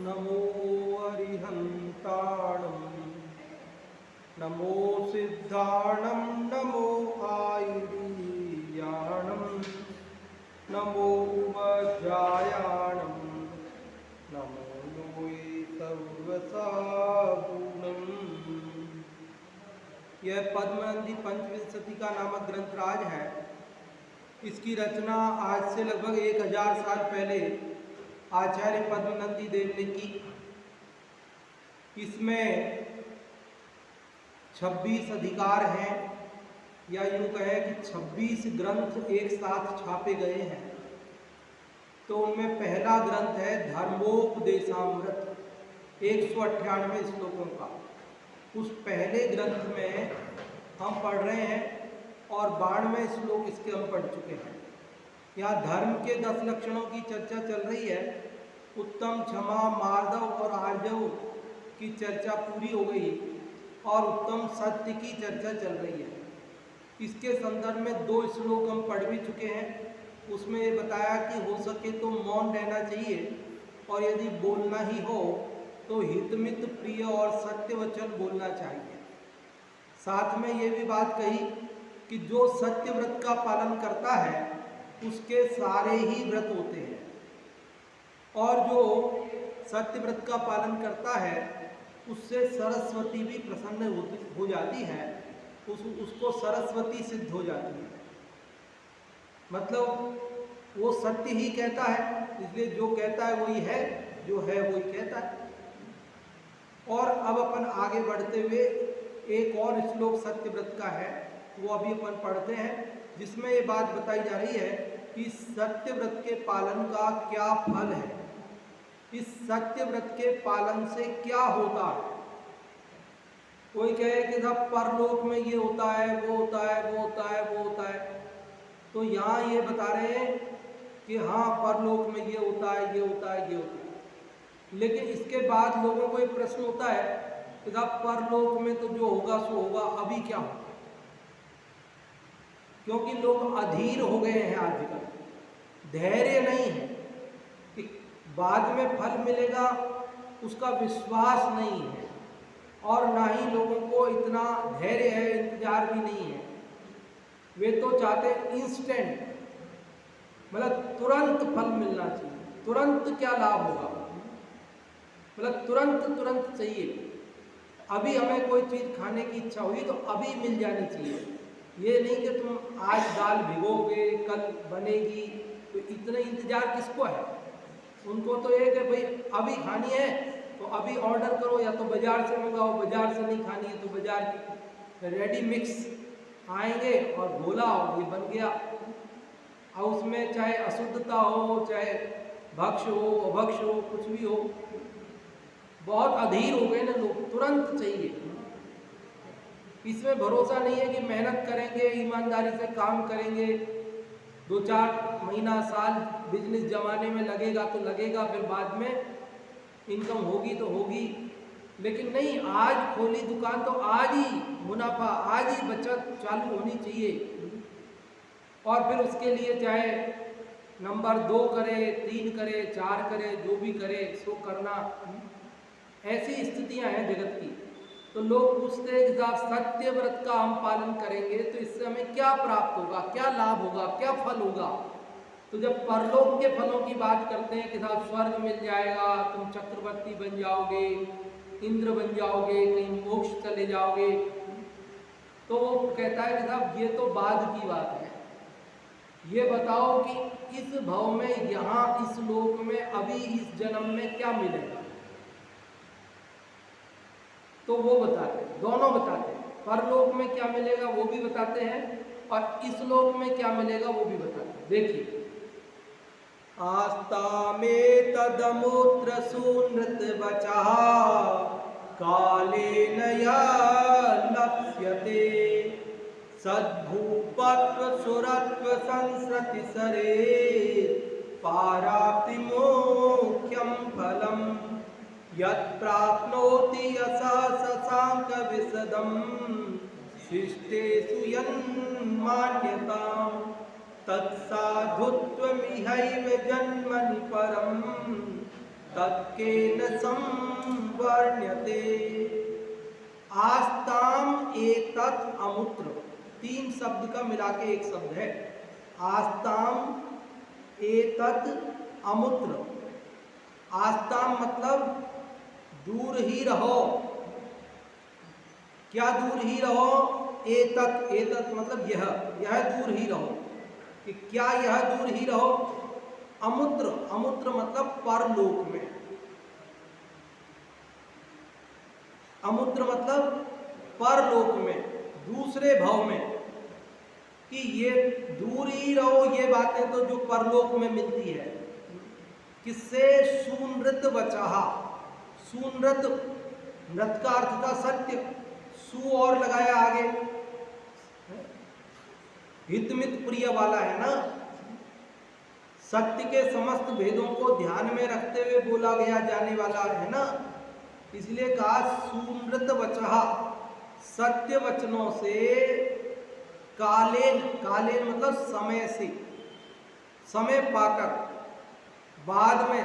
नमो अरिहन्ताणं नमो सिद्धाणं नमो आयुर्याणं नमो वज्रायाणं नमो योए सर्वसागुणम्। यह पद्मनंदी पंचविंशति का नामक ग्रंथराज है। इसकी रचना आज से लगभग 1000 साल पहले आचार्य पद्मनंदी देव ने की। इसमें 26 अधिकार हैं, या यूँ कहें कि 26 ग्रंथ एक साथ छापे गए हैं। तो उनमें पहला ग्रंथ है धर्मोपदेशामृत, 198 श्लोकों का। उस पहले ग्रंथ में हम पढ़ रहे हैं और 92 श्लोक इसके हम पढ़ चुके हैं। यहाँ धर्म के 10 लक्षणों की चर्चा चल रही है। उत्तम, क्षमा, मार्दव और आर्जव की चर्चा पूरी हो गई और उत्तम सत्य की चर्चा चल रही है। इसके संदर्भ में 2 श्लोक हम पढ़ भी चुके हैं। उसमें ये बताया कि हो सके तो मौन रहना चाहिए और यदि बोलना ही हो तो हितमित, प्रिय और सत्य वचन बोलना चाहिए। साथ में ये भी बात कही कि जो सत्य व्रत का पालन करता है उसके सारे ही व्रत होते हैं, और जो सत्य व्रत का पालन करता है उससे सरस्वती भी प्रसन्न हो जाती है, उसको सरस्वती सिद्ध हो जाती है। मतलब वो सत्य ही कहता है, इसलिए जो कहता है वही है, जो है वही कहता है। और अब अपन आगे बढ़ते हुए एक और श्लोक सत्य व्रत का है, वो अभी अपन पढ़ते हैं, जिसमें ये बात बताई जा रही है कि सत्य व्रत के पालन का क्या फल है, इस सत्य व्रत के पालन से क्या होता है। कोई कहे कि साहब परलोक में ये होता है, वो होता है, वो होता है, वो होता है। तो यहाँ ये बता रहे हैं कि हाँ, परलोक में ये होता है, ये होता है, ये होता है। लेकिन इसके बाद लोगों को एक प्रश्न होता है कि साहब परलोक में तो जो होगा सो होगा, अभी क्या होगा। क्योंकि लोग अधीर हो गए हैं आजकल, धैर्य नहीं है कि बाद में फल मिलेगा, उसका विश्वास नहीं है, और ना ही लोगों को इतना धैर्य है, इंतजार भी नहीं है। वे तो चाहते इंस्टेंट, मतलब तुरंत फल मिलना चाहिए, तुरंत क्या लाभ होगा, मतलब तुरंत तुरंत चाहिए। अभी हमें कोई चीज़ खाने की इच्छा हुई तो अभी मिल जानी चाहिए। ये नहीं कि तुम आज दाल भिगोगे कल बनेगी, तो इतना इंतजार किसको है। उनको तो ये कि भाई अभी खानी है तो अभी ऑर्डर करो, या तो बाजार से मंगाओ, बाजार से नहीं खानी है तो बाजार की रेडी मिक्स आएंगे और घोला और ये बन गया। और उसमें चाहे अशुद्धता हो, चाहे भक्ष हो, अभक्ष हो, कुछ भी हो, बहुत अधीर हो गए ना लोग, तुरंत चाहिए। इसमें भरोसा नहीं है कि मेहनत करेंगे, ईमानदारी से काम करेंगे, 2-4 महीना साल बिजनेस जमाने में लगेगा तो लगेगा, फिर बाद में इनकम होगी तो होगी। लेकिन नहीं, आज खोली दुकान तो आज ही मुनाफा, आज ही बचत चालू होनी चाहिए। और फिर उसके लिए चाहे नंबर 2 करे, 3 करे, 4 करे, जो भी करे सो करना। ऐसी स्थितियां हैं जगत की। तो लोग पूछते हैं कि साहब सत्य व्रत का हम पालन करेंगे तो इससे हमें क्या प्राप्त होगा, क्या लाभ होगा, क्या फल होगा। तो जब परलोक के फलों की बात करते हैं कि साहब स्वर्ग मिल जाएगा, तुम चक्रवर्ती बन जाओगे, इंद्र बन जाओगे, कहीं मोक्ष चले जाओगे, तो वो कहता है कि साहब ये तो बाद की बात है। ये बताओ कि इस भव में, यहाँ इस लोक में, अभी इस जन्म में क्या मिलेगा। तो वो बताते हैं, दोनों बताते हैं। परलोक में क्या मिलेगा वो भी बताते हैं, और इस लोक में क्या मिलेगा वो भी बताते हैं। देखिए, आस्ता में तदमुत्र सुनृत बचा काले नया लप्स्यते सद्भूपत्व सुरत्व संसृति सरे पाराप्ति मोक्षम फलम यत्प्राप्नोति यसा शशांक विशदं शिष्टेषु यन्मान्यतां तत्साधुत्वमिहैव जन्मनि परं तत्केन संवर्ण्यते। आस्ताम एतत् अमुत्र, 3 शब्द का मिला के एक शब्द है। आस्ताम एतत् अमुत्र। आस्ताम मतलब दूर ही रहो। क्या दूर ही रहो? एतत्, एतत् मतलब यह दूर ही रहो। कि क्या यह दूर ही रहो? अमुत्र, अमुत्र मतलब परलोक में। अमुत्र मतलब परलोक में, दूसरे भव में। कि ये दूर ही रहो, ये बातें तो जो परलोक में मिलती है। किससे? सूनृत वचहा। सूनृत, नृत का अर्थ था सत्य, सु और लगाया आगे, हितमित प्रिय वाला है ना। सत्य के समस्त भेदों को ध्यान में रखते हुए बोला गया जाने वाला है ना, इसलिए कहा सूनृत वचहा, सत्य वचनों से, कालेन, कालेन मतलब समय से, समय पाकर, बाद में,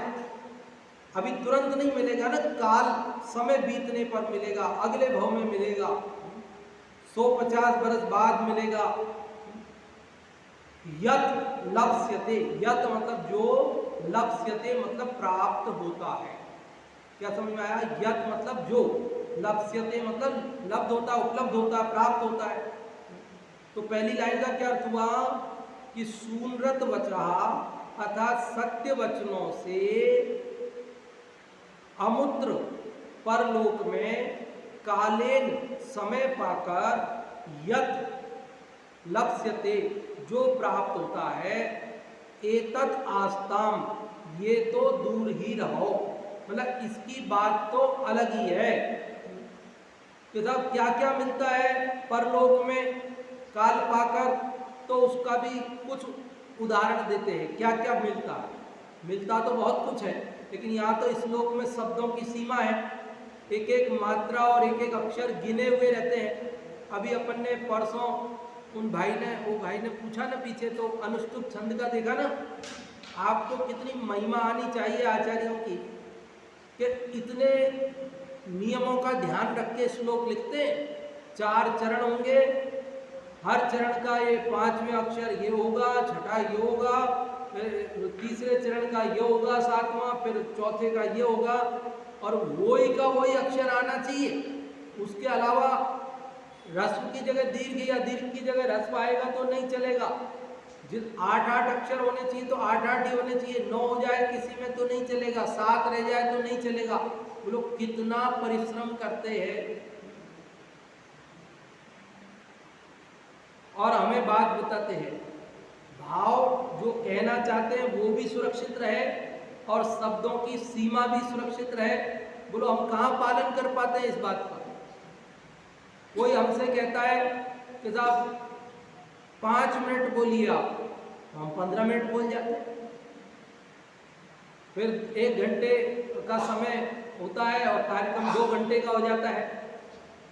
अभी तुरंत नहीं मिलेगा ना, काल समय बीतने पर मिलेगा, अगले भव में मिलेगा, 150 बरस बाद मिलेगा। यत लप्स्यते, यत मतलब जो, लप्स्यते मतलब प्राप्त होता है। क्या समझ में आया? यत मतलब जो, लप्स्यते मतलब लब्ध होता, उपलब्ध होता, प्राप्त होता है। तो पहली लाइन का क्या अर्थ हुआ? कि सूनृत वचहा अर्थात सत्य वचनों से अमुत्र परलोक में कालेन समय पाकर यत लप्स्यते जो प्राप्त होता है, एतत् आस्ताम ये तो दूर ही रहो, मतलब इसकी बात तो अलग ही है। तो साहब क्या क्या मिलता है परलोक में काल पाकर, तो उसका भी कुछ उदाहरण देते हैं। क्या क्या मिलता है? मिलता तो बहुत कुछ है, लेकिन यहाँ तो इस श्लोक में शब्दों की सीमा है, एक एक मात्रा और एक एक अक्षर गिने हुए रहते हैं। अभी अपन ने परसों वो भाई ने पूछा ना पीछे, तो अनुष्टुप छंद का देखा ना। आपको कितनी महिमा आनी चाहिए आचार्यों की कि इतने नियमों का ध्यान रख के श्लोक लिखते हैं। 4 चरण होंगे, हर चरण का ये 5वें अक्षर ये होगा, छठा ये होगा, फिर तीसरे चरण का ये होगा, 7वां, फिर चौथे का ये होगा, और वही का वही अक्षर आना चाहिए। उसके अलावा रस्व की जगह दीर्घ या दीर्घ की जगह रस्व आएगा तो नहीं चलेगा। जिस 8 अक्षर होने चाहिए तो 8 ही होने चाहिए। 9 हो जाए किसी में तो नहीं चलेगा, 7 रह जाए तो नहीं चलेगा। वो लोग कितना परिश्रम करते हैं और हमें बात बताते हैं। भाव जो कहना चाहते हैं वो भी सुरक्षित रहे और शब्दों की सीमा भी सुरक्षित रहे। बोलो हम कहाँ पालन कर पाते हैं इस बात का? कोई हमसे कहता है कि साहब 5 मिनट बोलिए आप, हम 15 मिनट बोल जाते हैं। फिर 1 घंटे का समय होता है और कार्यक्रम 2 घंटे का हो जाता है।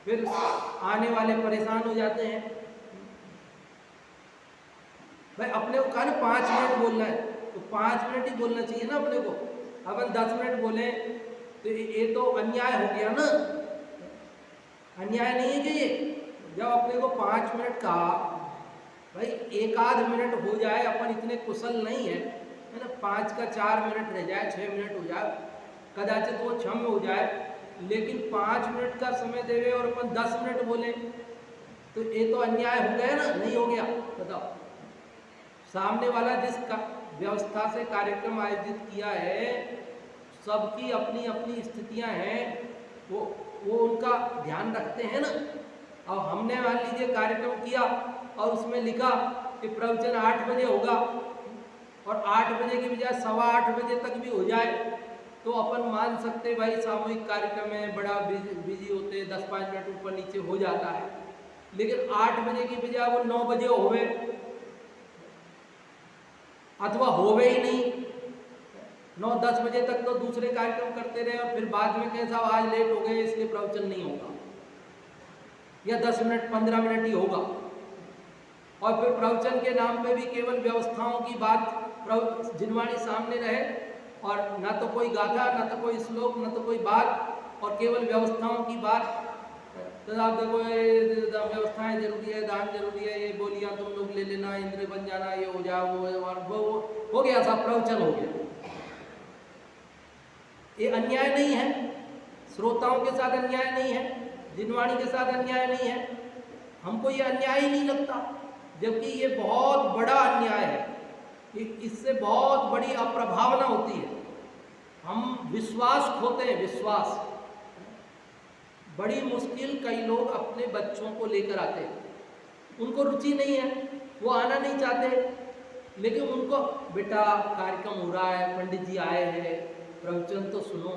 फिर आने वाले परेशान हो जाते हैं। भाई अपने को कहा ना 5 मिनट बोलना है, तो 5 मिनट ही बोलना चाहिए ना अपने को। अपन 10 मिनट बोले तो ये तो अन्याय हो गया ना। अन्याय नहीं है कि ये, जब अपने को 5 मिनट कहा, भाई 1 आध मिनट हो जाए, अपन इतने कुशल नहीं है ना। 5 का 4 मिनट रह जाए, 6 मिनट हो जाए, कदाचित वो 6 में हो जाए, लेकिन 5 मिनट का समय देवे और अपन 10 मिनट बोले तो ये तो अन्याय हो गया ना, नहीं हो गया? बताओ। सामने वाला जिस व्यवस्था से कार्यक्रम आयोजित किया है, सबकी अपनी अपनी स्थितियां हैं, वो उनका ध्यान रखते हैं ना। और हमने मान लीजिए कार्यक्रम किया और उसमें लिखा कि प्रवचन 8 बजे होगा और 8 बजे की बजाय 7:15 बजे तक भी हो जाए, तो अपन मान सकते भाई सामूहिक कार्यक्रम है, बड़ा बिजी होते, 10-5 मिनट ऊपर नीचे हो जाता है। लेकिन 8 बजे की बजाय वो 9 बजे होवे अथवा होवे ही नहीं, 9-10 बजे तक तो दूसरे कार्यक्रम करते रहे और फिर बाद में कहें साहब आज लेट हो गए इसलिए प्रवचन नहीं होगा, या 10 मिनट 15 मिनट ही होगा। और फिर प्रवचन के नाम पे भी केवल व्यवस्थाओं की बात जिनवाणी सामने रहे और ना तो कोई गाथा, ना तो कोई श्लोक, ना तो कोई बात, और केवल व्यवस्थाओं की बात। तो आप देखो ये व्यवस्थाएं जरूरी है, दान जरूरी है, ये बोलियां तुम लोग ले लेना, इंद्र बन जाना, ये हो जाओ, वो हो गया, सब प्रवचन हो गया। ये अन्याय नहीं है, श्रोताओं के साथ अन्याय नहीं है, जिनवाणी के साथ अन्याय नहीं है, हमको ये अन्याय ही नहीं लगता, जबकि ये बहुत बड़ा अन्याय है। इससे बहुत बड़ी अप्रभावना होती है, हम विश्वास खोते हैं, विश्वास। बड़ी मुश्किल कई लोग अपने बच्चों को लेकर आते हैं, उनको रुचि नहीं है, वो आना नहीं चाहते, लेकिन उनको बेटा कार्यक्रम हो रहा है, पंडित जी आए हैं, प्रवचन तो सुनो,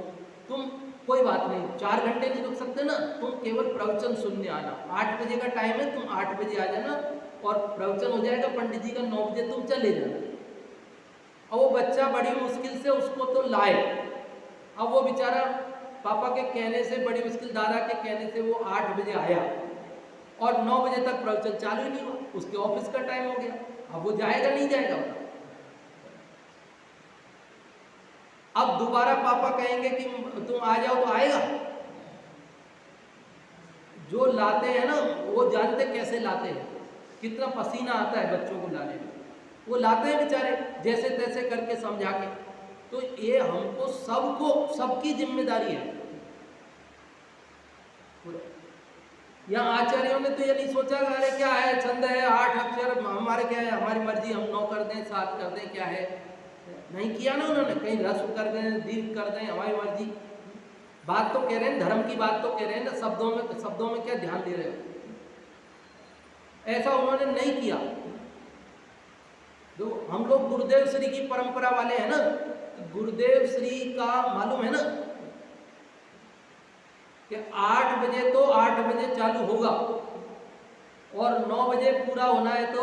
तुम कोई बात नहीं 4 घंटे नहीं रुक सकते ना, तुम केवल प्रवचन सुनने आना, 8 बजे का टाइम है, तुम 8 बजे आ जाना और प्रवचन हो जाएगा पंडित जी का, 9 बजे तुम चले जाना। और वो बच्चा बड़ी मुश्किल से उसको तो लाए, अब वो बेचारा पापा के कहने से, बड़ी मुश्किल दादा के कहने से वो 8 बजे आया और 9 बजे तक प्रवचन चालू ही नहीं हुआ, उसके ऑफिस का टाइम हो गया, अब वो जाएगा नहीं जाएगा। अब दोबारा पापा कहेंगे कि तुम आ जाओ तो आएगा? जो लाते हैं ना वो जानते कैसे लाते हैं, कितना पसीना आता है बच्चों को लाने में, वो लाते हैं बेचारे जैसे तैसे करके समझा के। तो ये हमको सबको, सबकी जिम्मेदारी है। यहाँ आचार्यों ने तो ये नहीं सोचा अरे क्या है, छंद है, 8 अक्षर, हमारे क्या है, हमारी मर्जी, हम 9 कर दें, 7 कर दें, क्या है, नहीं किया ना उन्होंने, कहीं रस्व कर दें, दीर्घ कर दें, हमारी मर्जी। बात तो कह रहे हैं, धर्म की बात तो कह रहे हैं ना, शब्दों में क्या ध्यान दे रहे हो, ऐसा उन्होंने नहीं किया। तो हम लोग गुरुदेव श्री की परंपरा वाले हैं ना, गुरुदेव श्री का मालूम है ना कि 8 बजे तो 8 बजे चालू होगा और 9 बजे पूरा होना है, तो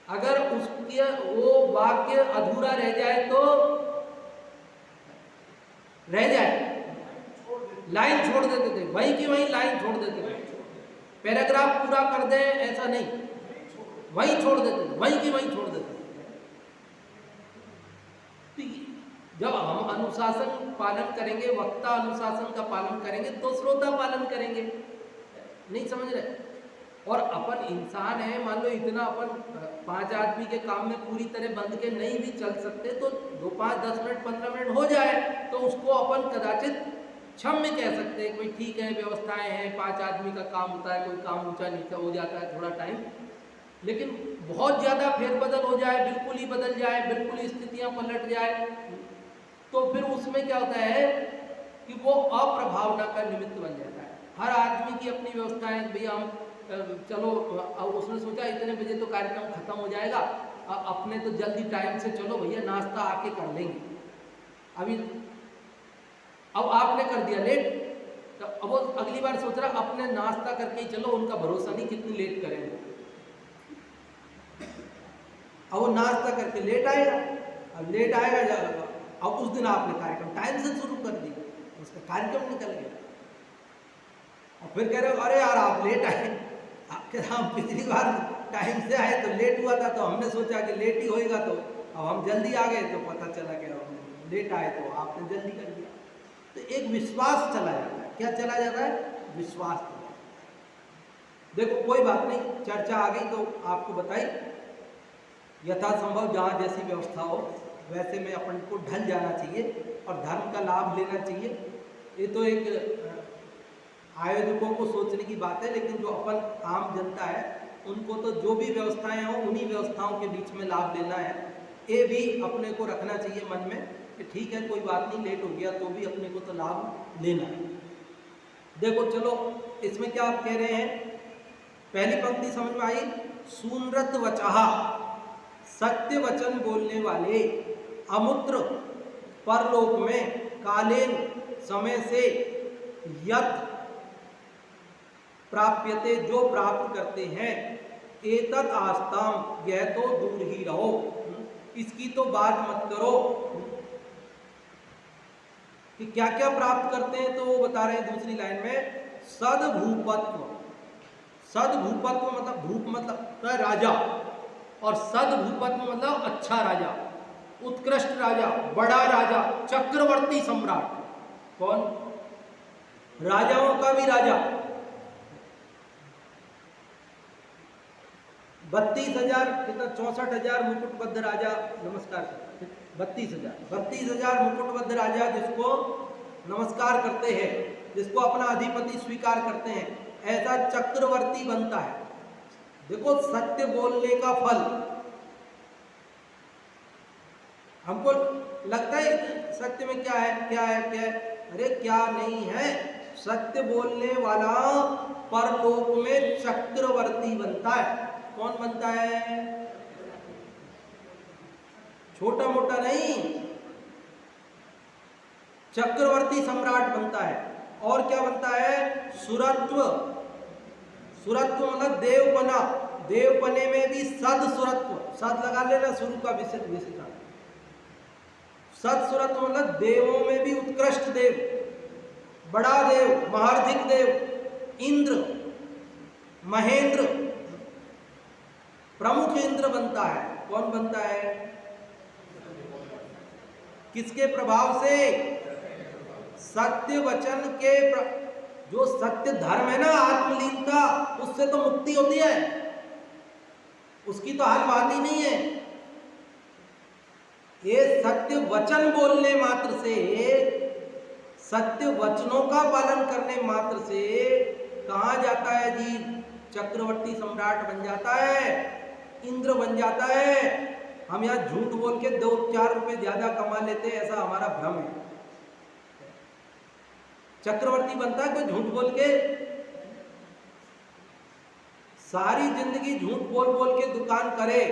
अगर उसके वो वाक्य अधूरा रह जाए तो रह जाए, लाइन छोड़ देते थे, वहीं की वहीं लाइन छोड़ देते थे, पैराग्राफ पूरा कर दें ऐसा नहीं, वहीं छोड़ देते थे, वहीं की वहीं छोड़ देते थे। जब हम अनुशासन पालन करेंगे, वक्ता अनुशासन का पालन करेंगे, तो श्रोता पालन करेंगे, नहीं समझ रहे। और अपन इंसान है, मान लो इतना अपन 5 आदमी के काम में पूरी तरह बंध के नहीं भी चल सकते, तो 2, 5, 10 मिनट 15 मिनट हो जाए तो उसको अपन कदाचित क्षम्य कह सकते हैं, कोई ठीक है, व्यवस्थाएं हैं, 5 आदमी का काम होता है, कोई काम ऊंचा नीचा हो जाता है थोड़ा टाइम। लेकिन बहुत ज़्यादा फेरबदल हो जाए, बिल्कुल ही बदल जाए, बिल्कुल ही स्थितियाँ पलट जाए, तो फिर उसमें क्या होता है कि वो अप्रभावना का निमित्त बन जाता है। हर आदमी की अपनी व्यवस्था है, भैया हम चलो, उसने सोचा इतने बजे तो कार्यक्रम खत्म हो जाएगा, अपने तो जल्दी टाइम से चलो भैया, नाश्ता आके कर लेंगे, अभी अब आपने कर दिया लेट, तो अब वो अगली बार सोच रहा अपने नाश्ता करके ही चलो, उनका भरोसा नहीं कितनी लेट करेंगे। अब वो नाश्ता करके लेट आएगा, अब लेट आएगा, अब उस दिन आपने कार्यक्रम टाइम से शुरू कर दिया, उसका कार्यक्रम निकल गया, और फिर कह रहे हो अरे यार आप लेट आए, हम पिछली बार टाइम से आए तो लेट हुआ था, तो हमने सोचा कि लेट ही होएगा, तो अब हम जल्दी आ गए तो पता चला कि लेट आए तो आपने जल्दी कर दिया। तो एक विश्वास चला जाता है, क्या चला जाता है, विश्वास चला जाता है। देखो कोई बात नहीं, चर्चा आ गई तो आपको बताई, यथासंभव जहाँ जैसी व्यवस्था हो वैसे में अपन को ढल जाना चाहिए और धर्म का लाभ लेना चाहिए। ये तो एक आयोजकों को सोचने की बात है, लेकिन जो अपन आम जनता है उनको तो जो भी व्यवस्थाएं हों उन्हीं व्यवस्थाओं के बीच में लाभ लेना है। ये भी अपने को रखना चाहिए मन में कि ठीक है कोई बात नहीं, लेट हो गया तो भी अपने को तो लाभ लेना है। देखो चलो इसमें क्या आप कह रहे हैं, पहली पंक्ति समझ में आई, सूनरत वचहा, सत्य वचन बोलने वाले, अमुत्र परलोक में कालीन समय से यत प्राप्यते, जो प्राप्त करते हैं, एतत् आस्ताम, यह तो दूर ही रहो, इसकी तो बात मत करो कि क्या क्या प्राप्त करते हैं। तो वो बता रहे हैं दूसरी लाइन में, सद्भूपत्व, सद्भूपत्व मतलब भूप मतलब राजा, और सद्भूपत्व मतलब अच्छा राजा। उत्कृष्ट राजा, बड़ा राजा, चक्रवर्ती सम्राट। कौन? राजाओं का भी राजा। 32,000 कितना 64,000 मुकुटबद्ध राजा, नमस्कार 32,000 मुकुटबद्ध राजा जिसको नमस्कार करते हैं, जिसको अपना अधिपति स्वीकार करते हैं, ऐसा चक्रवर्ती बनता है। देखो सत्य बोलने का फल। हमको लगता है सत्य में क्या है, क्या है, क्या है? अरे क्या नहीं है। सत्य बोलने वाला परलोक में चक्रवर्ती बनता है। कौन बनता है? छोटा मोटा नहीं, चक्रवर्ती सम्राट बनता है। और क्या बनता है? सुरत्व। सुरत्व मतलब देवपना। देवपने में भी सद सुरत्व, सद लगा लेना शुरू का विशेषण। सद सुरत्व मतलब देवों में भी उत्कृष्ट देव, बड़ा देव, महार्धिक देव, इंद्र, महेंद्र, प्रमुख इंद्र बनता है। कौन बनता है? किसके प्रभाव से? सत्य वचन के जो सत्य धर्म है ना, आत्मलीनता, उससे तो मुक्ति होती है, उसकी तो हाल बात ही नहीं है। ये सत्य वचन बोलने मात्र से, सत्य वचनों का पालन करने मात्र से कहां जाता है जी? चक्रवर्ती सम्राट बन जाता है, इंद्र बन जाता है। हम यहाँ झूठ बोल के 2-4 रुपए ज्यादा कमा लेते हैं, ऐसा हमारा भ्रम है। चक्रवर्ती बनता है कोई झूठ बोल के? सारी जिंदगी झूठ बोल बोल के दुकान करे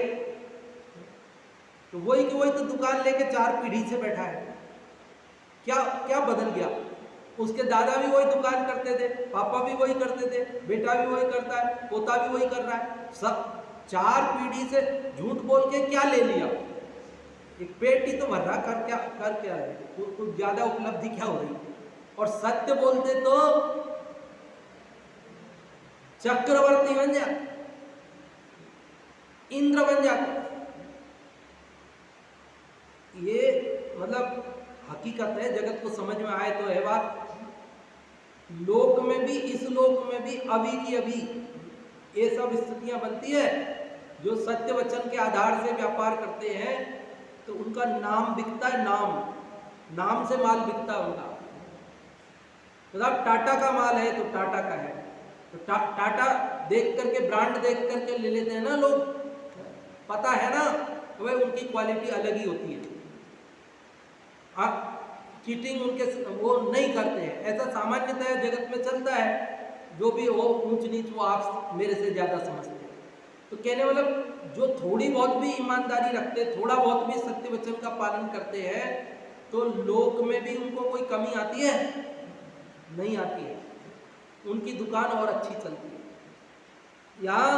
तो वही तो दुकान लेके 4 पीढ़ी से बैठा है। क्या क्या बदल गया? उसके दादा भी वही दुकान करते थे, पापा भी वही करते थे, बेटा भी वही करता है, पोता भी वही कर रहा है। सब 4 पीढ़ी से झूठ बोल के क्या ले लिया? एक पेट ही तो भर रहा, कर क्या है? कुछ ज्यादा उपलब्धि क्या हो रही? और सत्य बोलते तो चक्रवर्ती बन जाता, इंद्र बन जाता। ये मतलब हकीकत है, जगत को समझ में आए तो है बात। लोक में भी, इस लोक में भी अभी की अभी ये सब स्थितियां बनती है। जो सत्य वचन के आधार से व्यापार करते हैं तो उनका नाम बिकता है, नाम से माल बिकता है उनका। मतलब टाटा का माल है तो टाटा का है, तो टाटा देख करके, ब्रांड देख करके ले लेते हैं ना लोग, पता है ना तो भाई उनकी क्वालिटी अलग ही होती है। चीटिंग उनके वो नहीं करते हैं, ऐसा सामान्यतः जगत में चलता है। जो भी हो ऊंच नीच वो आप मेरे से ज्यादा समझते हैं। तो कहने मतलब जो थोड़ी बहुत भी ईमानदारी रखते, थोड़ा बहुत भी सत्य वचन का पालन करते हैं, तो लोक में भी उनको कोई कमी आती है? नहीं आती है, उनकी दुकान और अच्छी चलती है। यहाँ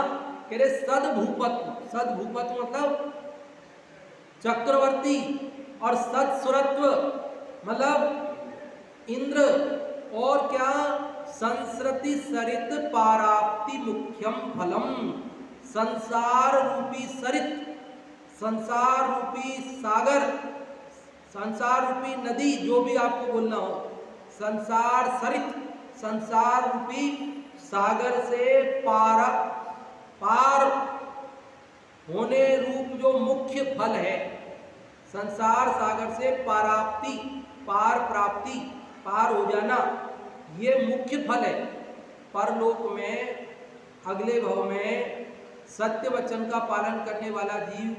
कह रहे सद्भूपत्व। सद्भूपत्व मतलब चक्रवर्ती, और सत्सुरत्व मतलब इंद्र, और क्या? संस्कृति सरित पाराप्ति मुख्यम फलम। संसार रूपी सरित, संसार रूपी सागर, संसार रूपी नदी, जो भी आपको बोलना हो, संसार सरित, संसार रूपी सागर से पार होने रूप जो मुख्य फल है, संसार सागर से पाराप्ति, पार प्राप्ति, पार हो जाना, ये मुख्य फल है। परलोक में, अगले भव में सत्य वचन का पालन करने वाला जीव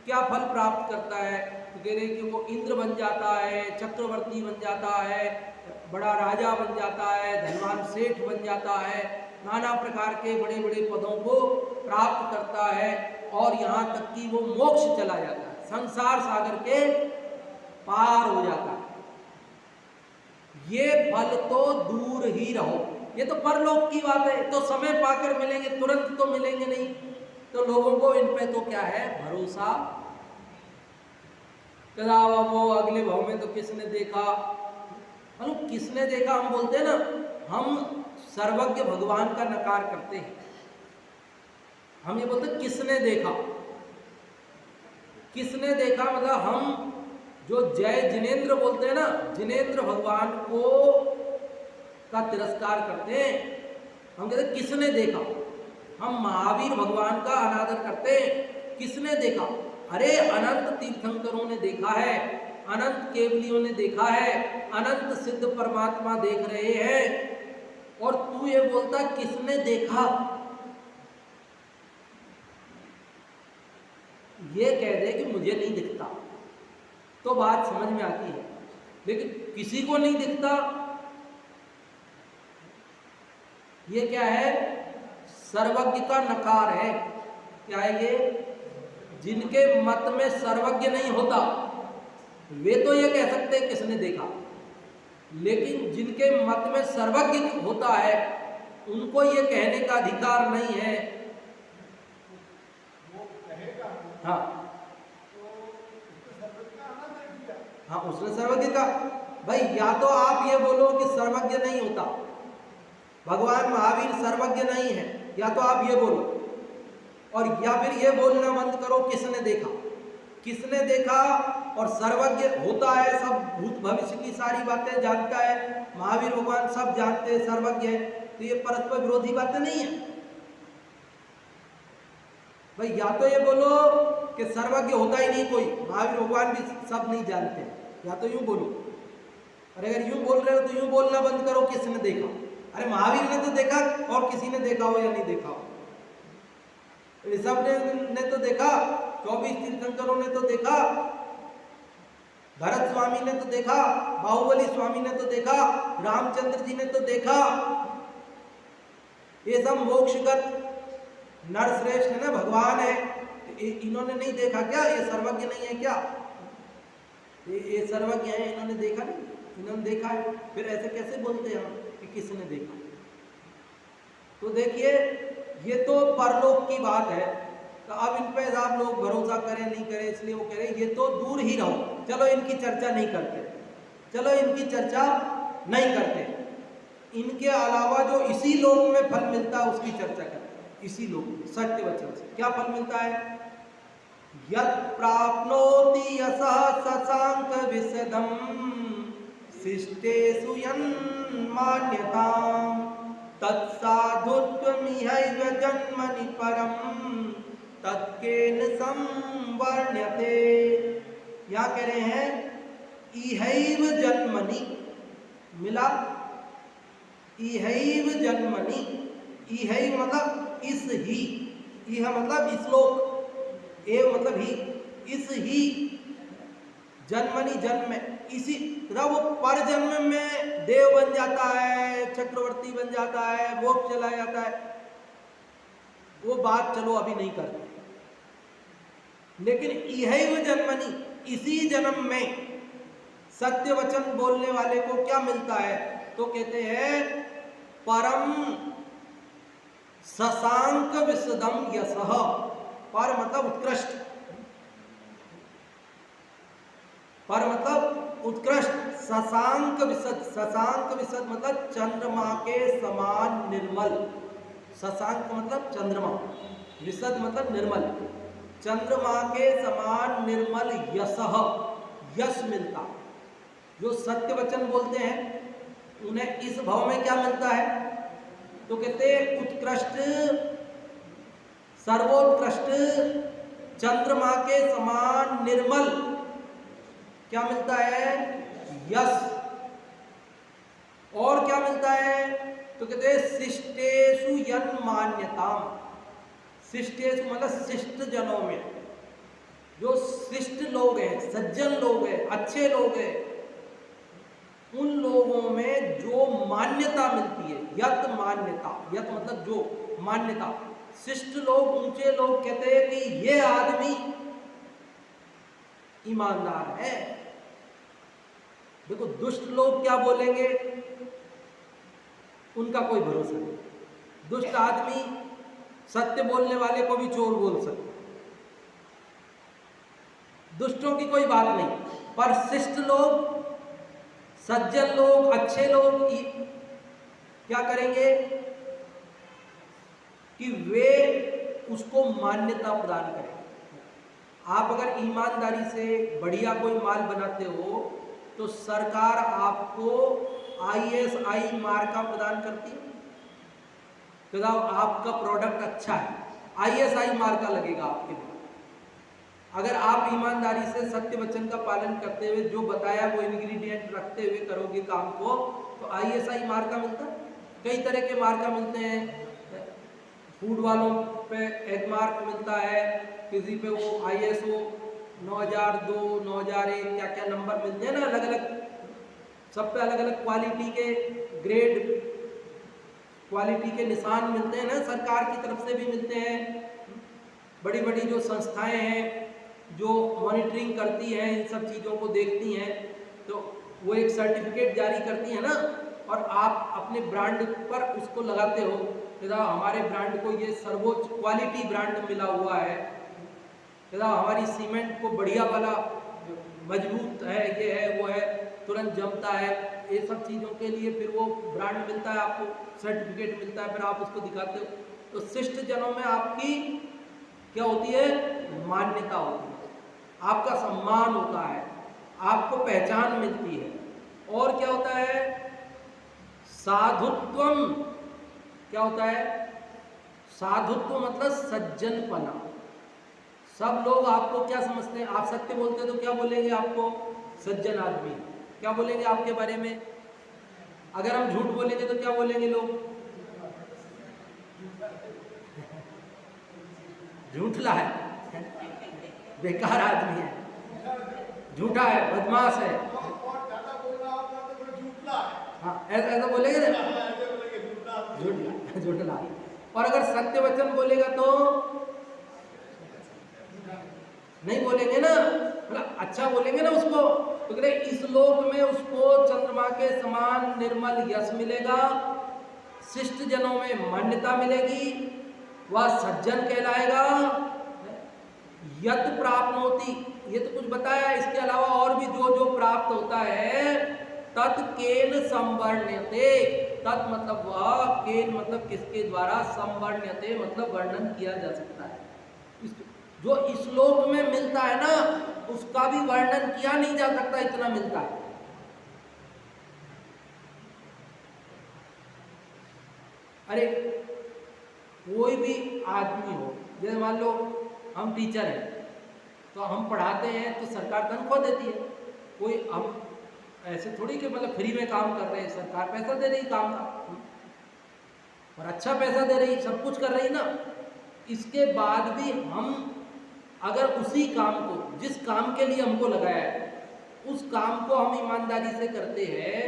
क्या फल प्राप्त करता है? तो कह रहे कि वो इंद्र बन जाता है, चक्रवर्ती बन जाता है, बड़ा राजा बन जाता है, धनवान सेठ बन जाता है, नाना प्रकार के बड़े बड़े पदों को प्राप्त करता है, और यहाँ तक कि वो मोक्ष चला जाता है, संसार सागर के पार हो जाता है। ये फल तो दूर ही रहो, ये तो परलोक की बात है, तो समय पाकर मिलेंगे, तुरंत तो मिलेंगे नहीं। तो लोगों को इन पे तो क्या है? भरोसा। वो अगले भाव में तो किसने देखा? मतलब किसने देखा हम बोलते हैं ना, हम सर्वज्ञ भगवान का नकार करते हैं। हम ये बोलते हैं किसने देखा। किसने देखा मतलब हम जो जय जिनेंद्र बोलते हैं ना, जिनेंद्र भगवान को का तिरस्कार करते हैं। हम कहते हैं किसने देखा। हम महावीर भगवान का अनादर करते हैं, किसने देखा। अरे अनंत तीर्थंकरों ने देखा है, अनंत केवलियों ने देखा है, अनंत सिद्ध परमात्मा देख रहे हैं, और तू ये बोलता किसने देखा। ये कह दे कि मुझे नहीं दिखता तो बात समझ में आती है, लेकिन किसी को नहीं दिखता, ये क्या है, सर्वज्ञ का नकार है। क्या है ये, जिनके मत में सर्वज्ञ नहीं होता वे तो ये कह सकते हैं किसने देखा, लेकिन जिनके मत में सर्वज्ञ होता है उनको ये कहने का अधिकार नहीं है। हाँ हाँ, उसने सर्वज्ञ का, भाई या तो आप ये बोलो कि सर्वज्ञ नहीं होता, भगवान महावीर सर्वज्ञ नहीं है, या तो आप ये बोलो, और या फिर ये बोलना बंद करो किसने देखा। किसने देखा और सर्वज्ञ होता है, सब भूत भविष्य की सारी बातें जानता है, महावीर भगवान सब जानते हैं, सर्वज्ञ है, तो ये परस्पर विरोधी बातें नहीं है। भाई या तो ये बोलो कि सर्वज्ञ होता ही नहीं कोई, महावीर भगवान भी सब नहीं जानते, या तो यूं बोलो। और अगर यूं बोल रहे हो तो यूं बोलना बंद करो किसने देखा। अरे महावीर ने तो देखा, और किसी ने देखा हो या नहीं देखा हो, ऋषभ ने तो देखा, 24 तीर्थंकरों ने तो देखा, भरत स्वामी ने तो देखा, बाहुबली स्वामी ने तो देखा, रामचंद्र जी ने तो देखा। ये सब मोक्षगत नरश्रेष्ठ है ना, भगवान है, इन्होंने नहीं देखा क्या? ये सर्वज्ञ नहीं है क्या? ये सर्वज्ञ है, इन्होंने देखा नहीं? इन्होंने देखा है, फिर ऐसे कैसे बोलते हैं हम कि किसने देखा? तो देखिए ये तो परलोक की बात है, तो अब इन पे आप लोग भरोसा करें नहीं करें, इसलिए वो कह रहे ये तो दूर ही रहो, चलो इनकी चर्चा नहीं करते, चलो इनकी चर्चा नहीं करते, इनके अलावा जो इसी लोक में फल मिलता है उसकी चर्चा करते हैं। इसी लोक में सत्य वचन से क्या फल मिलता है? यत् प्राप्नोति यशः शशांक विशदं शिष्टेषु यन्मान्यताम् तत्साधुत्वमिहैव जन्मनि परम तत्केन संवर्ण्यते। क्या कह रहे हैं? इहैव जन्मनि, मिला, इहैव जन्मनि, इहैव मतलब इस ही, इह मतलब इस लोक, एव मतलब ही, इस ही, जन्मनि जन्म में, इसी तरह वो पर जन्म में देव बन जाता है, चक्रवर्ती बन जाता है, मोक्ष चला जाता है, वो बात चलो अभी नहीं करते, लेकिन इहैव जन्मनि, इसी जन्म में सत्य वचन बोलने वाले को क्या मिलता है? तो कहते हैं परम शशांक विशदं यशः, पर मतलब उत्कृष्ट, पर मतलब उत्कृष्ट, शशांक विशद, शशांक विशद मतलब चंद्रमा के समान निर्मल, शशांक मतलब चंद्रमा, विशद मतलब निर्मल, चंद्रमा के समान निर्मल यशः, यश मिलता। जो सत्य वचन बोलते हैं उन्हें इस भाव में क्या मिलता है? तो कहते हैं उत्कृष्ट, सर्वोत्कृष्ट, चंद्रमा के समान निर्मल क्या मिलता है? यश। और क्या मिलता है? तो कहते हैं शिष्टेषु यन्मान्यताम्, शिष्टेषु मतलब शिष्ट जनों में, जो शिष्ट लोग हैं, सज्जन लोग हैं, अच्छे लोग हैं, उन लोगों में जो मान्यता मिलती है, यत मान्यता, यत मतलब जो मान्यता, शिष्ट लोग, ऊंचे लोग कहते हैं कि ये आदमी ईमानदार है। देखो दुष्ट लोग क्या बोलेंगे उनका कोई भरोसा नहीं, दुष्ट आदमी सत्य बोलने वाले को भी चोर बोल सकते, दुष्टों की कोई बात नहीं, पर शिष्ट लोग, सज्जन लोग, अच्छे लोग क्या करेंगे कि वे उसको मान्यता प्रदान करेंगे। आप अगर ईमानदारी से बढ़िया कोई माल बनाते हो तो सरकार आपको ISI मार्का प्रदान करती है। तो आपका प्रोडक्ट अच्छा है, ISI मार्का लगेगा आपके लिए। अगर आप ईमानदारी से सत्य वचन का पालन करते हुए जो बताया वो इंग्रेडिएंट रखते हुए करोगे काम को, तो ISI मार्का मिलता है। कई तरह के मार्का मिलते हैं, फूड वालों पे एग मार्क मिलता है, किसी पे वो ISO 9002 9001 क्या क्या नंबर मिलते हैं ना, अलग अलग, सब पे अलग अलग क्वालिटी के ग्रेड, क्वालिटी के निशान मिलते हैं ना, सरकार की तरफ से भी मिलते हैं। बड़ी बड़ी जो संस्थाएं हैं जो मॉनिटरिंग करती हैं, इन सब चीज़ों को देखती हैं, तो वो एक सर्टिफिकेट जारी करती है ना, और आप अपने ब्रांड पर उसको लगाते हो कि हमारे ब्रांड को ये सर्वोच्च क्वालिटी ब्रांड मिला हुआ है, हमारी सीमेंट को बढ़िया वाला मजबूत है, ये है वो है, तुरंत जमता है, ये सब चीज़ों के लिए फिर वो ब्रांड मिलता है, आपको सर्टिफिकेट मिलता है, फिर आप उसको दिखाते हो। तो शिष्ट जनों में आपकी क्या होती है? मान्यता होती है, आपका सम्मान होता है, आपको पहचान मिलती है। और क्या होता है? साधुत्वम। क्या होता है? साधुत्व मतलब सज्जनपना। सब लोग आपको क्या समझते हैं? आप सत्य बोलते हैं तो क्या बोलेंगे आपको? सज्जन आदमी। क्या बोलेंगे आपके बारे में? अगर हम झूठ बोलेंगे तो क्या बोलेंगे लोग? झूठला है, बेकार आदमी है, झूठा है, बदमाश है। हाँ, ऐसा बोलेंगे ना, झूठला। और अगर सत्य वचन बोलेगा तो नहीं बोलेंगे ना, मतलब अच्छा बोलेंगे ना उसको, तो कह इस लोक में उसको चंद्रमा के समान निर्मल यश मिलेगा, शिष्ट जनों में मान्यता मिलेगी, वह सज्जन कहलाएगा। यत प्राप्नोति, ये तो कुछ बताया, इसके अलावा और भी जो जो प्राप्त होता है, तत् केन संवर्ण्यते। तत् मतलब वह, केन मतलब किसके द्वारा, संवर्ण्यते मतलब वर्णन किया जा सकता है। जो इस लोक में मिलता है ना, उसका भी वर्णन किया नहीं जा सकता, इतना मिलता है। अरे कोई भी आदमी हो, जैसे मान लो हम टीचर हैं, तो हम पढ़ाते हैं तो सरकार तनख्वाह देती है। कोई हम ऐसे थोड़ी कि मतलब फ्री में काम कर रहे हैं, सरकार पैसा दे रही काम का, और अच्छा पैसा दे रही, सब कुछ कर रही ना। इसके बाद भी हम अगर उसी काम को, जिस काम के लिए हमको लगाया है, उस काम को हम ईमानदारी से करते हैं,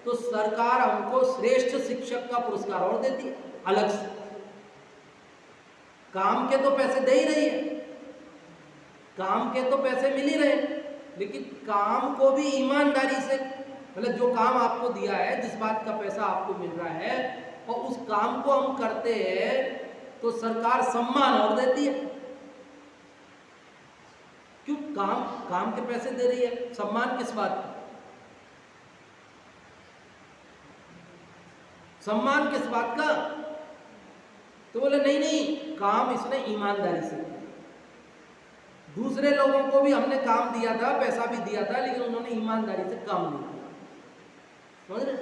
तो सरकार हमको श्रेष्ठ शिक्षक का पुरस्कार और देती है अलग से। काम के तो पैसे दे ही रही है, काम के तो पैसे मिल ही रहे, लेकिन काम को भी ईमानदारी से, मतलब जो काम आपको दिया है, जिस बात का पैसा आपको मिल रहा है, और उस काम को हम करते हैं, तो सरकार सम्मान और देती है। क्यों? काम के पैसे दे रही है, सम्मान किस बात का? सम्मान किस बात का? तो बोले नहीं नहीं, काम इसने ईमानदारी से किया। दूसरे लोगों को भी हमने काम दिया था, पैसा भी दिया था, लेकिन उन्होंने ईमानदारी से काम नहीं किया। समझ रहे?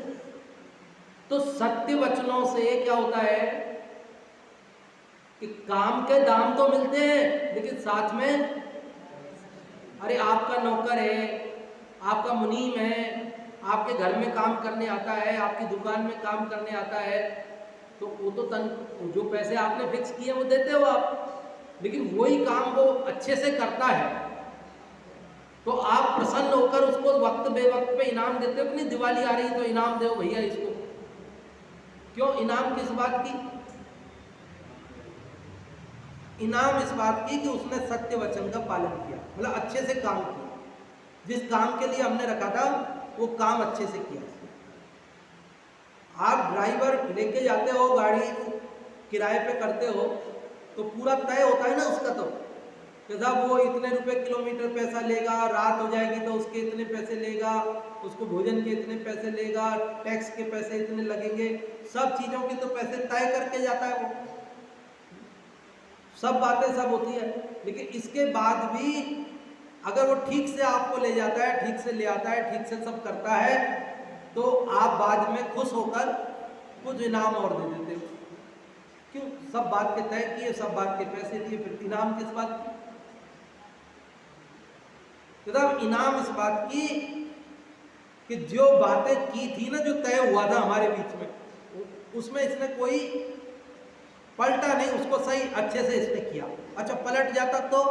तो सत्य वचनों से क्या होता है कि काम के दाम तो मिलते हैं, लेकिन साथ में, अरे आपका नौकर है, आपका मुनीम है, आपके घर में काम करने आता है, आपकी दुकान में काम करने आता है, तो वो तो जो पैसे आपने फिक्स किए वो देते हो आप, लेकिन वही काम वो अच्छे से करता है, तो आप प्रसन्न होकर उसको वक्त बेवक्त पे इनाम देते हो कि नहीं? दिवाली आ रही तो इनाम दो भैया इसको। क्यों इनाम? किस बात की इनाम? इस बात की कि उसने सत्य वचन का पालन किया, मतलब अच्छे से काम किया, जिस काम के लिए हमने रखा था वो काम अच्छे से किया। आप ड्राइवर लेके जाते हो, गाड़ी किराए पे करते हो, तो पूरा तय होता है ना उसका, तो साहब वो इतने रुपए किलोमीटर पैसा लेगा, रात हो जाएगी तो उसके इतने पैसे लेगा, उसको भोजन के इतने पैसे लेगा, टैक्स के पैसे इतने लगेंगे, सब चीज़ों के तो पैसे तय करके जाता है वो, सब बातें सब होती है। लेकिन इसके बाद भी अगर वो ठीक से आपको ले जाता है, ठीक से ले आता है, ठीक से सब करता है, तो आप बाद में खुश होकर कुछ इनाम और दे देते हो। क्यों? सब बात के तय किए, सब बात के पैसे दिए, फिर इनाम किस बात की? मतलब इनाम इस बात की कि जो बातें की थी ना, जो तय हुआ था हमारे बीच में, उसमें इसने कोई पलटा नहीं, उसको सही अच्छे से इसने किया। अच्छा पलट जाता तो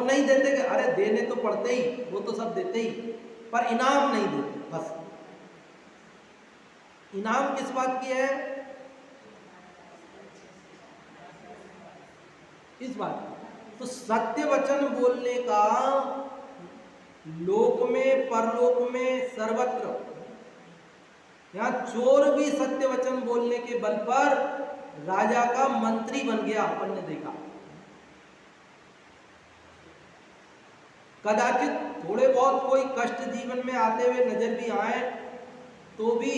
नहीं देते कि अरे देने तो पड़ते ही, वो तो सब देते ही, पर इनाम नहीं देते। बस इनाम किस बात की है? इस बात। तो सत्य वचन बोलने का लोक में, परलोक में, सर्वत्र, यहां चोर भी सत्य वचन बोलने के बल पर राजा का मंत्री बन गया, अपन ने देखा। कदाचित थोड़े बहुत कोई कष्ट जीवन में आते हुए नजर भी आए, तो भी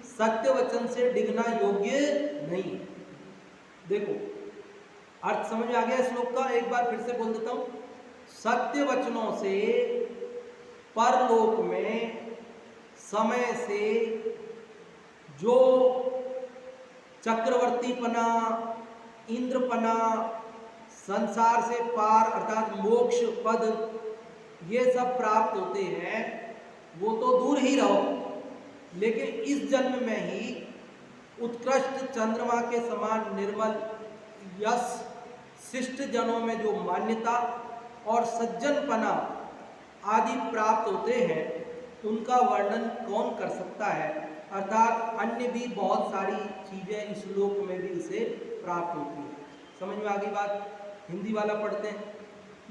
सत्य वचन से डिगना योग्य नहीं। देखो अर्थ समझ आ गया श्लोक का? एक बार फिर से बोल देता हूं। सत्य वचनों से परलोक में समय से जो चक्रवर्तीपना, इंद्रपना, संसार से पार अर्थात मोक्ष पद, ये सब प्राप्त होते हैं, वो तो दूर ही रहो, लेकिन इस जन्म में ही उत्कृष्ट चंद्रमा के समान निर्मल यश, शिष्ट जनों में जो मान्यता और सज्जनपना आदि प्राप्त होते हैं, उनका वर्णन कौन कर सकता है? अर्थात अन्य भी बहुत सारी चीजें इस लोक में भी इसे प्राप्त होती है। समझ में आ गई बात? हिंदी वाला पढ़ते हैं।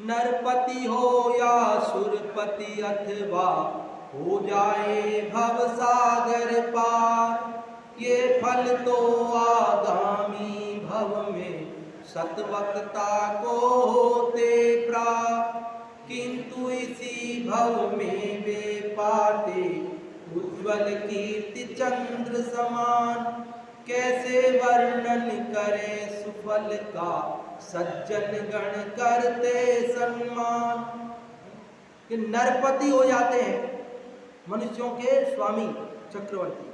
नरपति हो या सुरपति अथवा हो जाए भव सागर पार, ये फल तो आगामी भव में सतवक्ता को होते प्राप्त, किंतु इसी भव में वे पाते उज्ज्वल कीर्ति चंद्र समान, कैसे वर्णन करें सुफल का सज्जन गण करते सम्मान। कि नरपति हो जाते हैं, मनुष्यों के स्वामी चक्रवर्ती,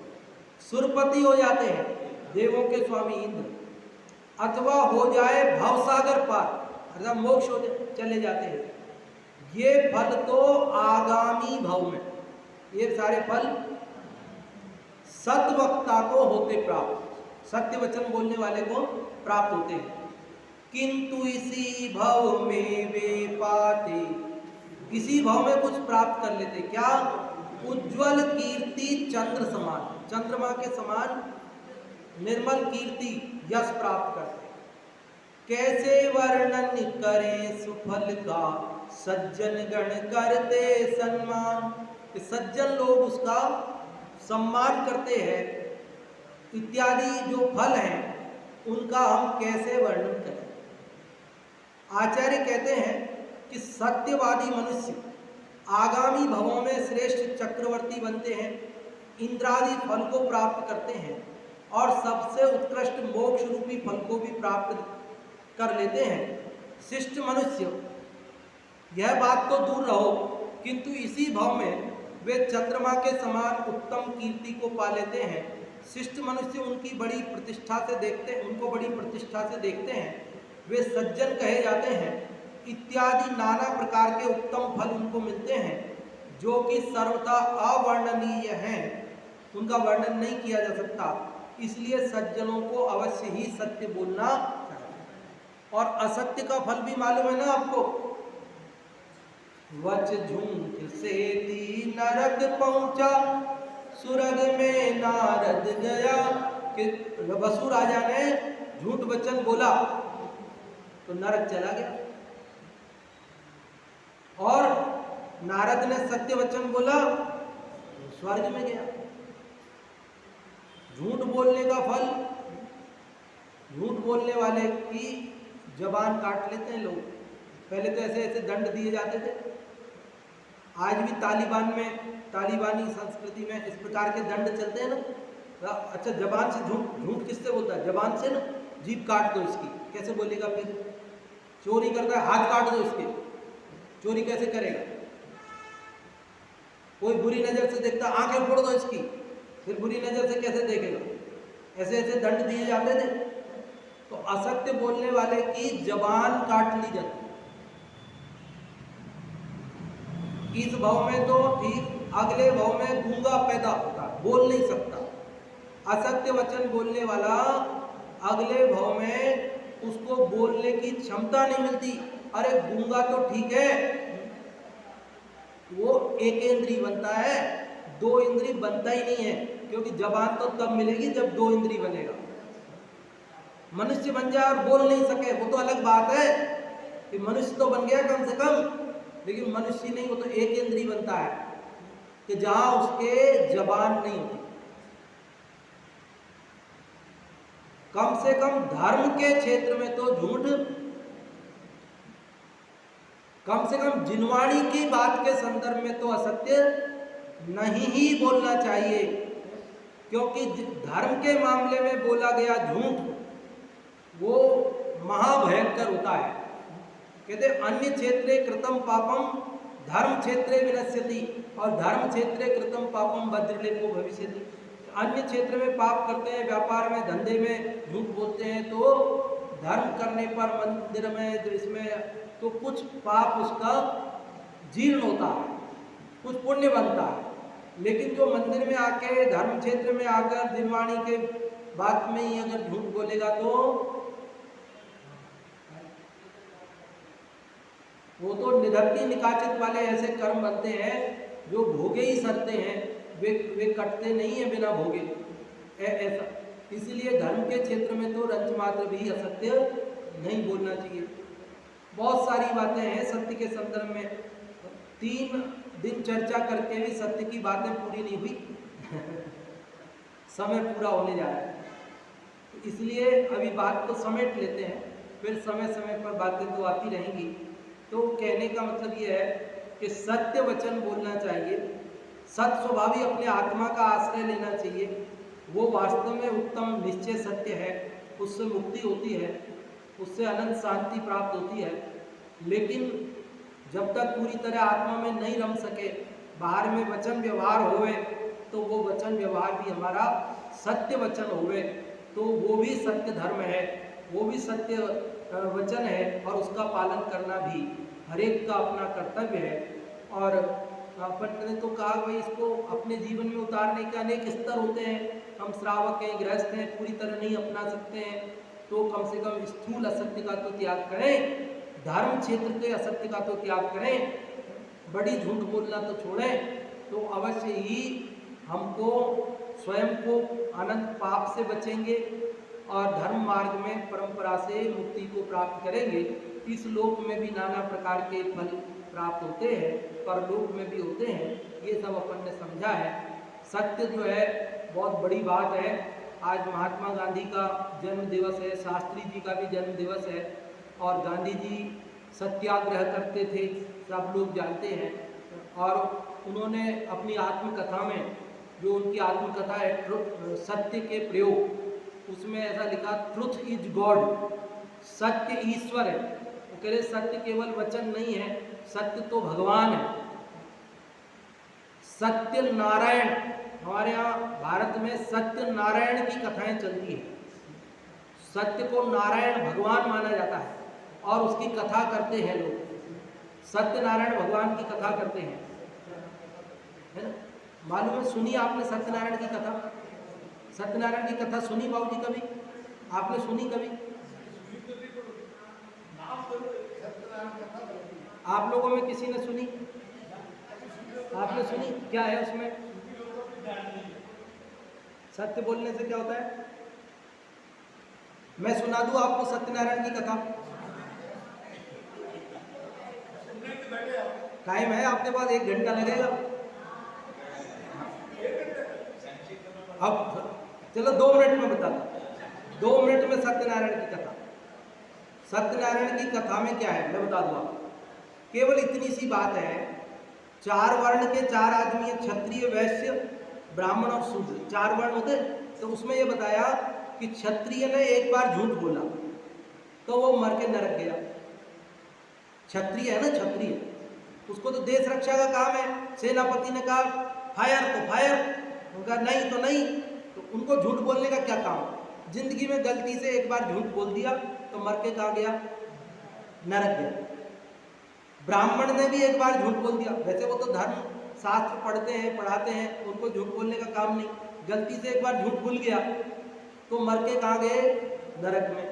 सुरपति हो जाते हैं, देवों के स्वामी इंद्र, अथवा हो जाए भवसागर पार अर्थात मोक्ष हो चले जाते हैं। ये फल तो आगामी भव में, ये सारे फल सतवक्ता को होते प्राप्त, सत्य वचन बोलने वाले को प्राप्त होते हैं। किंतु इसी भव में वे पाते, इसी भव में कुछ प्राप्त कर लेते। क्या? उज्ज्वल कीर्ति चंद्र समान, चंद्रमा के समान निर्मल कीर्ति यश प्राप्त करते। कैसे वर्णन करें सुफल का सज्जन गण करते सम्मान, कि सज्जन लोग उसका सम्मान करते हैं, इत्यादि जो फल हैं उनका हम कैसे वर्णन करें। आचार्य कहते हैं कि सत्यवादी मनुष्य आगामी भवों में श्रेष्ठ चक्रवर्ती बनते हैं, इंद्रादि फल को प्राप्त करते हैं और सबसे उत्कृष्ट मोक्ष रूपी फल को भी प्राप्त कर लेते हैं। शिष्ट मनुष्य, यह बात तो दूर रहो, किंतु इसी भव में वे चंद्रमा के समान उत्तम कीर्ति को पा लेते हैं। शिष्ट मनुष्य उनकी बड़ी प्रतिष्ठा से देखते, उनको बड़ी प्रतिष्ठा से देखते हैं, वे सज्जन कहे जाते हैं, इत्यादि नाना प्रकार के उत्तम फल उनको मिलते हैं, जो कि सर्वथा अवर्णनीय हैं, उनका वर्णन नहीं किया जा सकता। इसलिए सज्जनों को अवश्य ही सत्य बोलना चाहिए। और असत्य का फल भी मालूम है ना आपको? वच झूठ से ती नरक पहुंचा, सुरग में नारद गया। कि वसु राजा ने झूठ वचन बोला तो नरक चला गया, और नारद ने सत्य वचन बोला तो स्वर्ग में गया। झूठ बोलने का फल, झूठ बोलने वाले की जबान काट लेते हैं लोग। पहले तो ऐसे ऐसे दंड दिए जाते थे, आज भी तालिबान में, तालिबानी संस्कृति में इस प्रकार के दंड चलते हैं ना। अच्छा, जबान से झूठ, झूठ किससे बोलता है? जबान से ना, जीभ काट दो इसकी, कैसे बोलेगा फिर? चोरी करता है, हाथ काट दो इसके, चोरी कैसे करेगा? कोई बुरी नजर से देखता, आंखें फोड़ दो इसकी, फिर बुरी नजर से कैसे देखेगा? ऐसे ऐसे दंड दिए जाते थे। तो असत्य बोलने वाले की जबान काट ली जाती। इस भाव में तो ठीक, अगले भाव में गूंगा पैदा होता, बोल नहीं सकता। असत्य वचन बोलने वाला अगले भाव में उसको बोलने की क्षमता नहीं मिलती। अरे गूंगा तो ठीक है, वो एक इंद्री बनता है, दो इंद्री बनता ही नहीं है, क्योंकि जबान तो तब मिलेगी जब दो इंद्री बनेगा। मनुष्य बन जाए और बोल नहीं सके वो तो अलग बात है कि मनुष्य तो बन गया कम से कम, लेकिन मनुष्य नहीं, वो तो एक इंद्री बनता है कि जहां उसके जबान नहीं होती। कम से कम धर्म के क्षेत्र में तो झूठ, कम से कम जिनवाणी की बात के संदर्भ में तो असत्य नहीं ही बोलना चाहिए, क्योंकि धर्म के मामले में बोला गया झूठ वो महाभयंकर होता है। कहते अन्य क्षेत्रे कृतम पापम धर्म क्षेत्रे विनश्यति, और धर्म क्षेत्रे कृतम पापम वज्रलेपो भविष्यति। अन्य क्षेत्र में पाप करते हैं, व्यापार में, धंधे में झूठ बोलते हैं, तो धर्म करने पर, मंदिर में, इसमें तो कुछ पाप उसका जीर्ण होता है, कुछ पुण्य बनता है। लेकिन जो मंदिर में आके, धर्म क्षेत्र में आकर जिनवाणी के बात में ही अगर झूठ बोलेगा तो वो तो निधत्ती निकाचित वाले ऐसे कर्म बनते हैं जो भोगे ही सरते हैं, वे कटते नहीं है बिना भोगे ऐसा। इसलिए धर्म के क्षेत्र में तो रंच मात्र भी असत्य नहीं बोलना चाहिए। बहुत सारी बातें हैं सत्य के संदर्भ में, 3 दिन चर्चा करके भी सत्य की बातें पूरी नहीं हुई समय पूरा होने जा रहा है, तो इसलिए अभी बात को समेट लेते हैं, फिर समय समय पर बातें तो आती रहेंगी। तो कहने का मतलब ये है कि सत्य वचन बोलना चाहिए, सत स्वभावी अपने आत्मा का आश्रय लेना चाहिए, वो वास्तव में उत्तम निश्चय सत्य है, उससे मुक्ति होती है, उससे अनंत शांति प्राप्त होती है। लेकिन जब तक पूरी तरह आत्मा में नहीं रम सके, बाहर में वचन व्यवहार होवे, तो वो वचन व्यवहार भी हमारा सत्य वचन होवे, तो वो भी सत्य धर्म है, वो भी सत्य वचन है, और उसका पालन करना भी हरेक का अपना कर्तव्य है। और अपन ने तो कहा भाई इसको अपने जीवन में उतारने के अनेक स्तर होते हैं, हम श्रावक हैं, गृहस्थ हैं, पूरी तरह नहीं अपना सकते हैं, तो कम से कम स्थूल असत्य का तो त्याग करें, धर्म क्षेत्र के असत्य का तो त्याग करें, बड़ी झूठ बोलना तो छोड़ें, तो अवश्य ही हमको स्वयं को अनंत पाप से बचेंगे और धर्म मार्ग में परंपरा से मुक्ति को प्राप्त करेंगे। इस लोक में भी नाना प्रकार के फल प्राप्त होते हैं, परलोक में भी होते हैं, ये सब अपन ने समझा है। सत्य जो है बहुत बड़ी बात है। आज महात्मा गांधी का जन्म दिवस है, शास्त्री जी का भी जन्म दिवस है, और गांधी जी सत्याग्रह करते थे, सब लोग जानते हैं। और उन्होंने अपनी आत्मकथा में, जो उनकी आत्मकथा है सत्य के प्रयोग, उसमें ऐसा लिखा, ट्रुथ इज गॉड, सत्य ईश्वर है। वो कह रहे सत्य केवल वचन नहीं है, सत्य तो भगवान है, सत्य नारायण। हमारे यहाँ भारत में सत्य नारायण की कथाएं चलती हैं, सत्य को नारायण भगवान माना जाता है और उसकी कथा करते हैं लोग, सत्यनारायण भगवान की कथा करते हैं, है ना? मालूम है, सुनी आपने सत्यनारायण की कथा? सत्यनारायण की कथा सुनी बाबू जी कभी? आपने सुनी कभी? आप लोगों में किसी ने सुनी? आपने सुनी? क्या है उसमें? सत्य बोलने से क्या होता है? मैं सुना दूं आपको सत्यनारायण की कथा? टाइम है आपके पास? 1 घंटा लगेगा। अब चलो 2 मिनट में बताता हूं, 2 मिनट में सत्यनारायण की कथा। सत्यनारायण की कथा में क्या है मैं बता दूं आपको। केवल इतनी सी बात है, 4 वर्ण के 4 आदमी, क्षत्रिय, वैश्य, ब्राह्मण और शूद्र, 4 वर्ण होते। तो उसमें ये बताया कि क्षत्रिय ने एक बार झूठ बोला तो वो मर के नरक गया। क्षत्रिय है ना, क्षत्रिय, उसको तो देश रक्षा का काम है। सेनापति ने कहा फायर तो फायर, उनका नहीं तो नहीं, तो उनको झूठ बोलने का क्या काम। जिंदगी में गलती से एक बार झूठ बोल दिया तो मर के कहाँ गया, नरक गया। ब्राह्मण ने भी एक बार झूठ बोल दिया, वैसे वो तो धर्म शास्त्र पढ़ते हैं पढ़ाते हैं, उनको झूठ बोलने का काम नहीं, गलती से एक बार झूठ भूल गया तो मर के कहाँ गए, नरक में।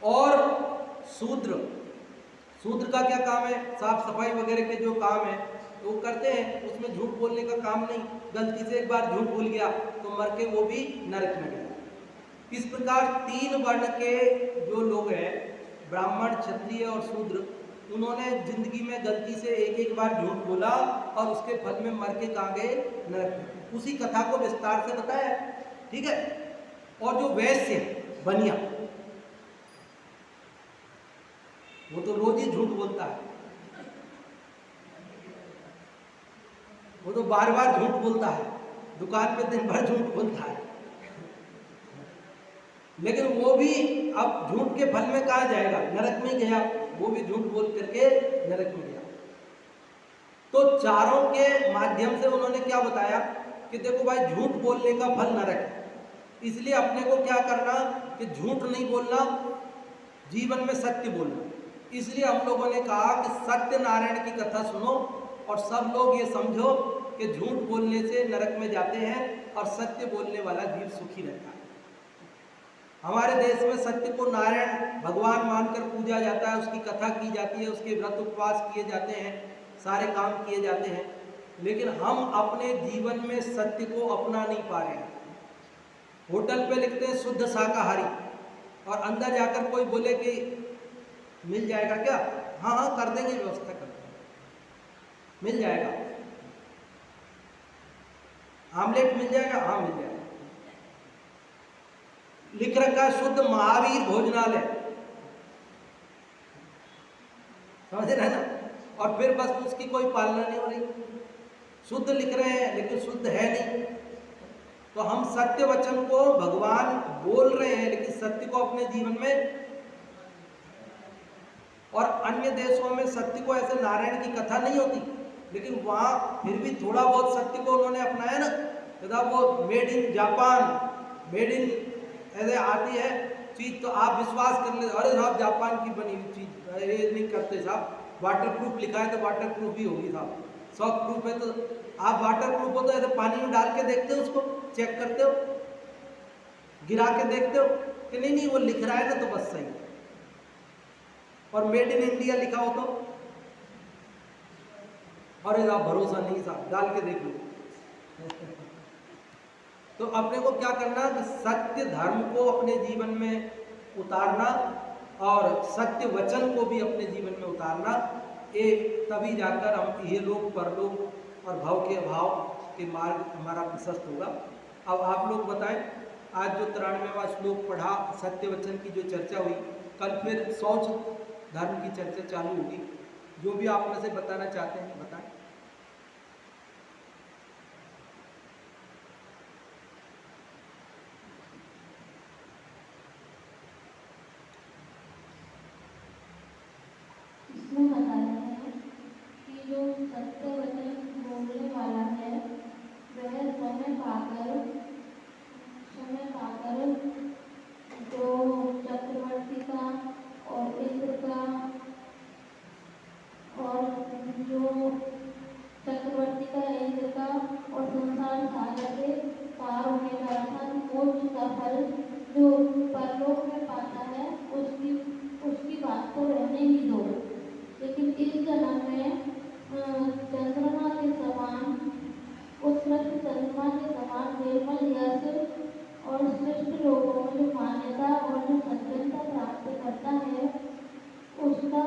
और शूद्र, शूद्र का क्या काम है, साफ सफाई वगैरह के जो काम है तो वो करते हैं, उसमें झूठ बोलने का काम नहीं, गलती से एक बार झूठ भूल गया तो मर के वो भी नरक में गया। इस प्रकार 3 वर्ण के जो लोग हैं, ब्राह्मण, क्षत्रिय और शूद्र, उन्होंने जिंदगी में गलती से एक बार झूठ बोला और उसके फल में मर के कहाँ गए, नरक में। उसी कथा को विस्तार से बताया, ठीक है। और जो वैश्य बनिया, वो तो रोज ही झूठ बोलता है, वो तो बार बार झूठ बोलता है, दुकान पे दिन भर झूठ बोलता है, लेकिन वो भी अब झूठ के फल में कहाँ जाएगा, नरक में गया। वो भी झूठ बोल करके नरक में गया। तो चारों के माध्यम से उन्होंने क्या बताया कि देखो भाई, झूठ बोलने का फल नरक है, इसलिए अपने को क्या करना कि झूठ नहीं बोलना, जीवन में सत्य बोलना। इसलिए हम लोगों ने कहा कि सत्यनारायण की कथा सुनो और सब लोग ये समझो कि झूठ बोलने से नरक में जाते हैं और सत्य बोलने वाला जीव सुखी रहता है। हमारे देश में सत्य को नारायण भगवान मानकर पूजा जाता है, उसकी कथा की जाती है, उसके व्रत उपवास किए जाते हैं, सारे काम किए जाते हैं, लेकिन हम अपने जीवन में सत्य को अपना नहीं पा रहे हैं। होटल पे लिखते हैं शुद्ध शाकाहारी, और अंदर जाकर कोई बोले कि मिल जाएगा क्या, हाँ हाँ कर देंगे, व्यवस्था कर देंगे, मिल जाएगा, आमलेट मिल जाएगा, हाँ मिल जाएगा। लिख रखा शुद्ध महावीर भोजनालय, समझ रहे ना, और फिर बस उसकी कोई पालना नहीं हो रही। शुद्ध लिख रहे हैं लेकिन शुद्ध है नहीं। तो हम सत्य वचन को भगवान बोल रहे हैं लेकिन सत्य को अपने जीवन में, और अन्य देशों में सत्य को ऐसे नारायण की कथा नहीं होती, लेकिन वहां फिर भी थोड़ा बहुत सत्य को उन्होंने अपनाया ना। तथा वो made in Japan, made in ऐसे आती है चीज तो आप विश्वास कर ले, अरे साहब जापान की बनी हुई चीज, ये नहीं करते साहब, वाटर प्रूफ लिखा है तो वाटर प्रूफ ही होगी साहब, शॉक प्रूफ है तो आप वाटर प्रूफ हो तो ऐसे पानी में डाल के देखते हो, उसको चेक करते हो, गिरा के देखते हो कि नहीं नहीं वो लिख रहा है ना तो बस सही। और मेड इन इंडिया लिखा हो तो अरे साहब भरोसा नहीं साहब, डाल के देख लो। तो अपने को क्या करना कि सत्य धर्म को अपने जीवन में उतारना और सत्य वचन को भी अपने जीवन में उतारना, तभी जाकर हम ये लोग परलोक और भाव के अभाव के मार्ग हमारा प्रशस्त होगा। अब आप लोग बताएं, आज जो 93वां श्लोक पढ़ा, सत्य वचन की जो चर्चा हुई, कल फिर शौच धर्म की चर्चा चालू होगी। जो भी आप में से बताना चाहते हैं बताएं। इसमें बताया है कि जो सत्य वचन बोलने वाला है वह समय पाकर जो चक्रवर्ती का और इंद्र का, और जो चक्रवर्ती का, इंद्र का और संसार सागर के पार होने का अर्थात मोक्ष का फल जो परलोक में पाता है उसकी बात को रहने ही दो। लेकिन इस जन्म में चंद्रमा के समान, उत्कृष्ट चंद्रमा के समान निर्मल यश और श्रेष्ठ लोगों में जो मान्यता और जो सज्जनता प्राप्त करता है उसका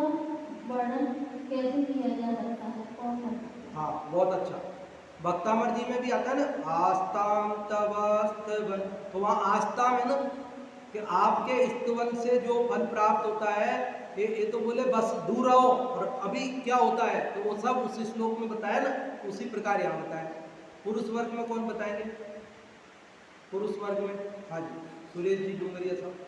वर्णन कैसे किया जा सकता है, कौन करता है? हाँ बहुत अच्छा। भक्तामर जी में भी आता है ना, आस्ताम तवस्तवन, तो वहाँ आस्ता में ना कि आपके स्तवन से जो फल प्राप्त होता है, ये तो बोले बस दूर रहो, और अभी क्या होता है तो वो सब उस श्लोक में बताया ना, उसी प्रकार यहाँ बताया। पुरुष वर्ग में कौन बताएंगे? पुरुष वर्ग में? हाँ जी, सुरेश जी डूंगरिया साहब।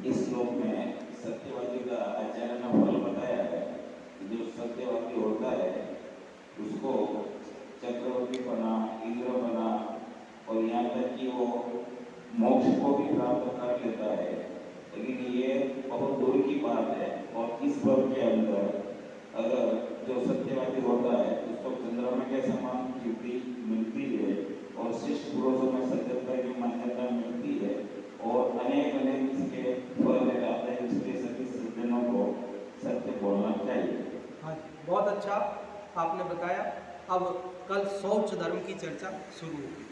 इस श्लोक में सत्यवादी का आचार्य ने फल बताया है कि जो सत्यवादी होता है उसको चक्रवर्ती बना, इंद्र बना और यहाँ तक कि वो मोक्ष को भी प्राप्त कर लेता है। लेकिन ये बहुत दूर की बात है। और इस वर्ग के अंदर अगर जो सत्यवादी होता है उसको चंद्रमा के समान कीर्ति मिलती है और शिष्ट पुरुषों में सत्यता की मान्यता मिलती है और अनेक इसके फल आते हैं। इसलिए सभी सज्जनों को सत्य बोलना चाहिए। हाँ जी, बहुत अच्छा आपने बताया। अब कल शौच धर्म की चर्चा शुरू होगी।